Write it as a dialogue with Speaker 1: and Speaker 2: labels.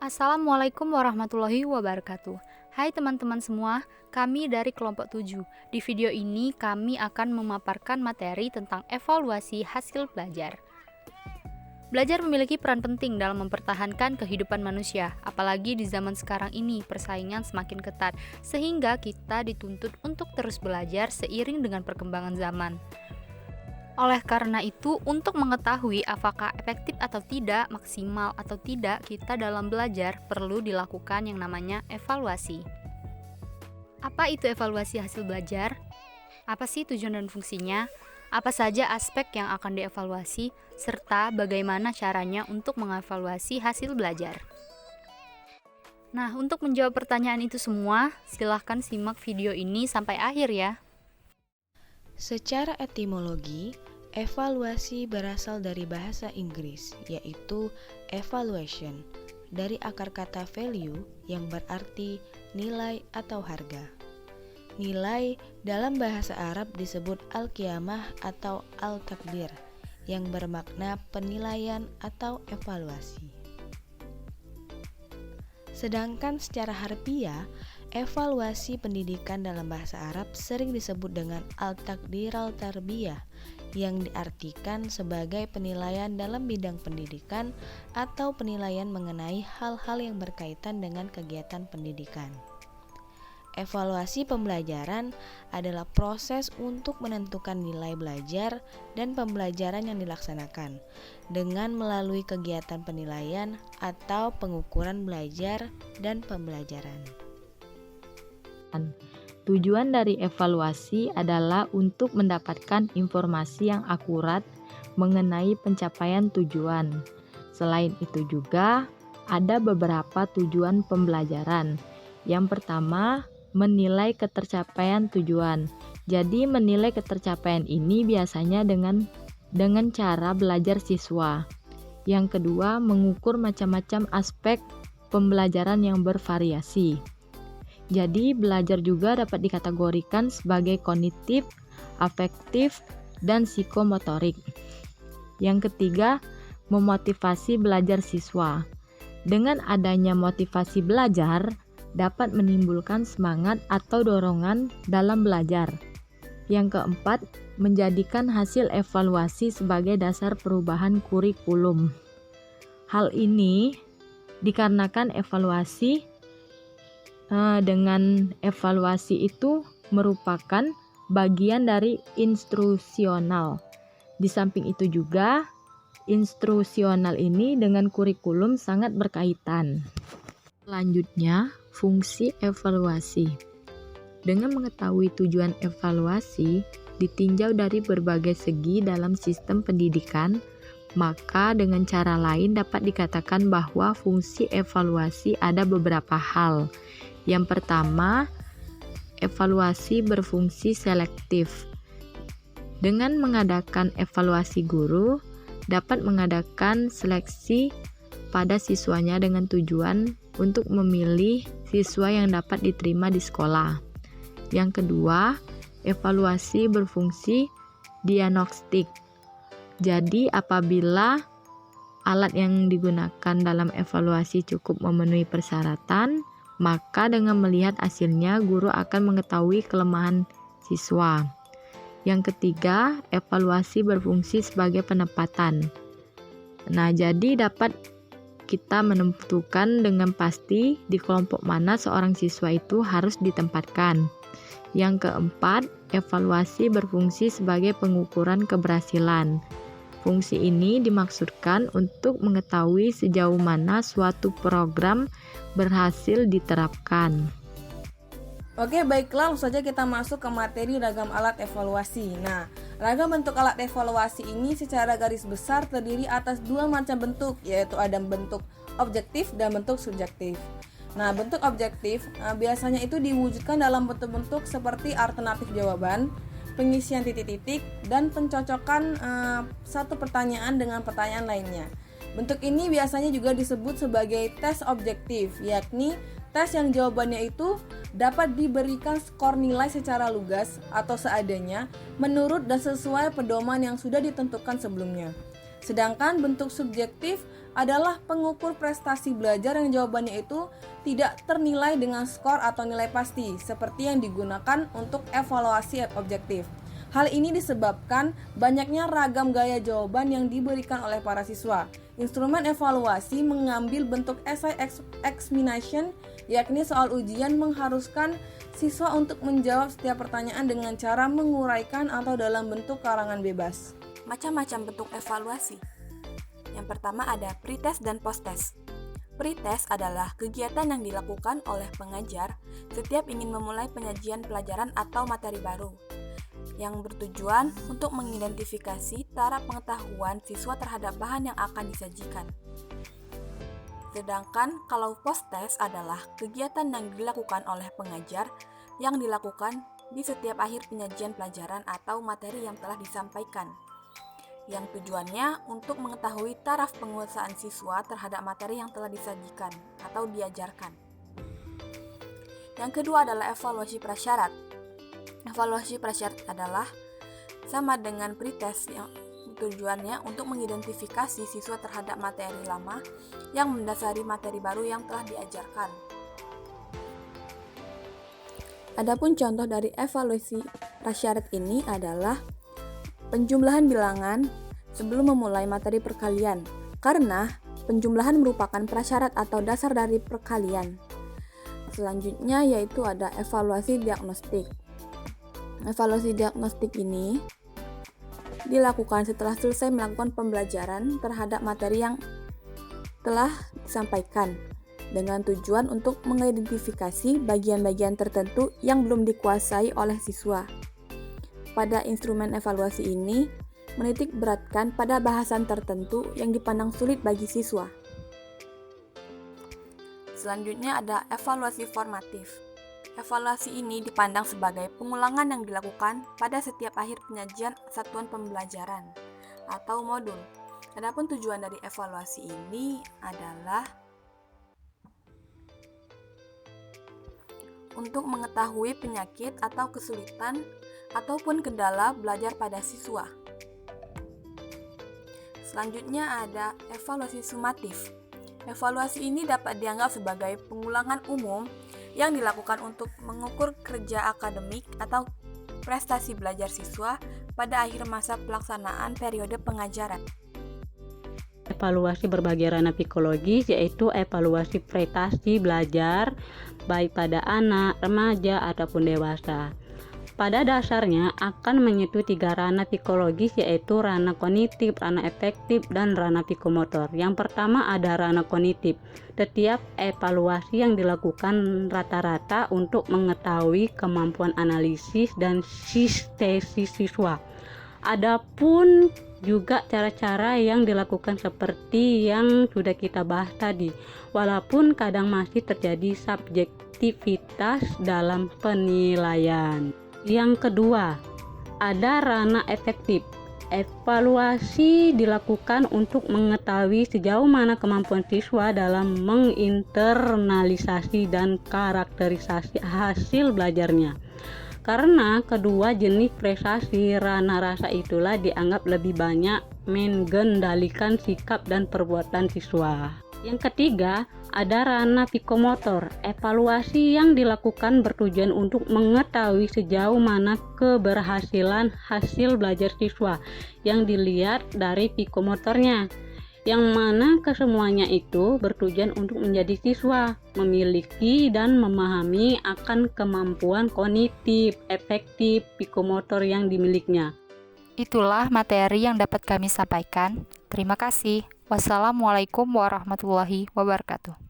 Speaker 1: Assalamualaikum warahmatullahi wabarakatuh. Hai teman-teman semua, kami dari kelompok 7. Di video ini kami akan memaparkan materi tentang evaluasi hasil belajar. Belajar memiliki peran penting dalam mempertahankan kehidupan manusia, apalagi di zaman sekarang ini persaingan semakin ketat, sehingga kita dituntut untuk terus belajar seiring dengan perkembangan zaman. Oleh karena itu, untuk mengetahui apakah efektif atau tidak, maksimal atau tidak kita dalam belajar, perlu dilakukan yang namanya evaluasi. Apa itu evaluasi hasil belajar? Apa sih tujuan dan fungsinya? Apa saja aspek yang akan dievaluasi, serta bagaimana caranya untuk mengevaluasi hasil belajar? Nah, untuk menjawab pertanyaan itu semua, silahkan simak video ini sampai akhir ya.
Speaker 2: Secara etimologi, evaluasi berasal dari bahasa Inggris, yaitu evaluation, dari akar kata value yang berarti nilai atau harga. Nilai dalam bahasa Arab disebut al-qiyamah atau al-takdir, yang bermakna penilaian atau evaluasi. Sedangkan secara harfiah, evaluasi pendidikan dalam bahasa Arab sering disebut dengan al-takdir al-tarbiyah, yang diartikan sebagai penilaian dalam bidang pendidikan atau penilaian mengenai hal-hal yang berkaitan dengan kegiatan pendidikan. Evaluasi pembelajaran adalah proses untuk menentukan nilai belajar dan pembelajaran yang dilaksanakan dengan melalui kegiatan penilaian atau pengukuran belajar dan pembelajaran.
Speaker 3: Tujuan dari evaluasi adalah untuk mendapatkan informasi yang akurat mengenai pencapaian tujuan. Selain itu juga ada beberapa tujuan pembelajaran. Yang pertama, menilai ketercapaian tujuan. Jadi menilai ketercapaian ini biasanya dengan cara belajar siswa. Yang kedua, mengukur macam-macam aspek pembelajaran yang bervariasi. Jadi belajar juga dapat dikategorikan sebagai kognitif, afektif, dan psikomotorik. Yang ketiga, memotivasi belajar siswa. Dengan adanya motivasi belajar, dapat menimbulkan semangat atau dorongan dalam belajar. Yang keempat, menjadikan hasil evaluasi sebagai dasar perubahan kurikulum. Hal ini dikarenakan dengan evaluasi itu merupakan bagian dari instrusional. Di samping itu juga, instrusional ini dengan kurikulum sangat berkaitan. Selanjutnya, fungsi evaluasi. Dengan mengetahui tujuan evaluasi ditinjau dari berbagai segi dalam sistem pendidikan, maka dengan cara lain dapat dikatakan bahwa fungsi evaluasi ada beberapa hal. Yang pertama, evaluasi berfungsi selektif. Dengan mengadakan evaluasi guru, dapat mengadakan seleksi pada siswanya dengan tujuan untuk memilih siswa yang dapat diterima di sekolah. Yang kedua, evaluasi berfungsi diagnostik. Jadi, apabila alat yang digunakan dalam evaluasi cukup memenuhi persyaratan, maka dengan melihat hasilnya, guru akan mengetahui kelemahan siswa. Yang ketiga, evaluasi berfungsi sebagai penempatan. Nah, jadi dapat kita menentukan dengan pasti di kelompok mana seorang siswa itu harus ditempatkan. Yang keempat, evaluasi berfungsi sebagai pengukuran keberhasilan. Fungsi ini dimaksudkan untuk mengetahui sejauh mana suatu program berhasil diterapkan.
Speaker 4: Oke, baiklah, langsung saja kita masuk ke materi ragam alat evaluasi. Nah, ragam bentuk alat evaluasi ini secara garis besar terdiri atas dua macam bentuk, yaitu ada bentuk objektif dan bentuk subjektif. Nah, bentuk objektif biasanya itu diwujudkan dalam bentuk-bentuk seperti alternatif jawaban, pengisian titik-titik, dan pencocokan satu pertanyaan dengan pertanyaan lainnya. Bentuk ini biasanya juga disebut sebagai tes objektif, yakni tes yang jawabannya itu dapat diberikan skor nilai secara lugas atau seadanya menurut dan sesuai pedoman yang sudah ditentukan sebelumnya. Sedangkan bentuk subjektif adalah pengukur prestasi belajar yang jawabannya itu tidak ternilai dengan skor atau nilai pasti, seperti yang digunakan untuk evaluasi objektif. Hal ini disebabkan banyaknya ragam gaya jawaban yang diberikan oleh para siswa. Instrumen evaluasi mengambil bentuk essay examination, yakni soal ujian mengharuskan siswa untuk menjawab setiap pertanyaan dengan cara menguraikan atau dalam bentuk karangan bebas.
Speaker 2: Macam-macam bentuk evaluasi. Yang pertama ada pretest dan posttest. Pretest adalah kegiatan yang dilakukan oleh pengajar setiap ingin memulai penyajian pelajaran atau materi baru, yang bertujuan untuk mengidentifikasi taraf pengetahuan siswa terhadap bahan yang akan disajikan. Sedangkan kalau post-test adalah kegiatan yang dilakukan oleh pengajar yang dilakukan di setiap akhir penyajian pelajaran atau materi yang telah disampaikan, yang tujuannya untuk mengetahui taraf penguasaan siswa terhadap materi yang telah disajikan atau diajarkan. Yang kedua adalah evaluasi prasyarat. Evaluasi prasyarat adalah sama dengan pretest yang tujuannya untuk mengidentifikasi siswa terhadap materi lama yang mendasari materi baru yang telah diajarkan. Adapun contoh dari evaluasi prasyarat ini adalah penjumlahan bilangan sebelum memulai materi perkalian, karena penjumlahan merupakan prasyarat atau dasar dari perkalian. Selanjutnya yaitu ada evaluasi diagnostik. Evaluasi diagnostik ini dilakukan setelah selesai melakukan pembelajaran terhadap materi yang telah disampaikan, dengan tujuan untuk mengidentifikasi bagian-bagian tertentu yang belum dikuasai oleh siswa. Pada instrumen evaluasi ini, menitik beratkan pada bahasan tertentu yang dipandang sulit bagi siswa. Selanjutnya ada evaluasi formatif. Evaluasi ini dipandang sebagai pengulangan yang dilakukan pada setiap akhir penyajian satuan pembelajaran atau modul. Adapun tujuan dari evaluasi ini adalah untuk mengetahui penyakit atau kesulitan ataupun kendala belajar pada siswa. Selanjutnya ada evaluasi sumatif. Evaluasi ini dapat dianggap sebagai pengulangan umum yang dilakukan untuk mengukur kerja akademik atau prestasi belajar siswa pada akhir masa pelaksanaan periode pengajaran.
Speaker 5: Evaluasi berbagai ranah psikologis, yaitu evaluasi prestasi belajar baik pada anak, remaja, ataupun dewasa. Pada dasarnya akan menyentuh 3 ranah psikologis, yaitu ranah kognitif, ranah afektif, dan ranah psikomotor. Yang pertama ada ranah kognitif. Setiap evaluasi yang dilakukan rata-rata untuk mengetahui kemampuan analisis dan sintesis siswa. Adapun juga cara-cara yang dilakukan seperti yang sudah kita bahas tadi, walaupun kadang masih terjadi subjektivitas dalam penilaian. Yang kedua, ada ranah efektif. Evaluasi dilakukan untuk mengetahui sejauh mana kemampuan siswa dalam menginternalisasi dan karakterisasi hasil belajarnya. Karena kedua jenis prestasi ranah rasa itulah dianggap lebih banyak mengendalikan sikap dan perbuatan siswa. Yang ketiga, ada ranah psikomotor. Evaluasi yang dilakukan bertujuan untuk mengetahui sejauh mana keberhasilan hasil belajar siswa yang dilihat dari psikomotornya, yang mana kesemuanya itu bertujuan untuk menjadi siswa memiliki dan memahami akan kemampuan kognitif, efektif, psikomotor yang dimilikinya.
Speaker 1: Itulah materi yang dapat kami sampaikan. Terima kasih. Wassalamualaikum warahmatullahi wabarakatuh.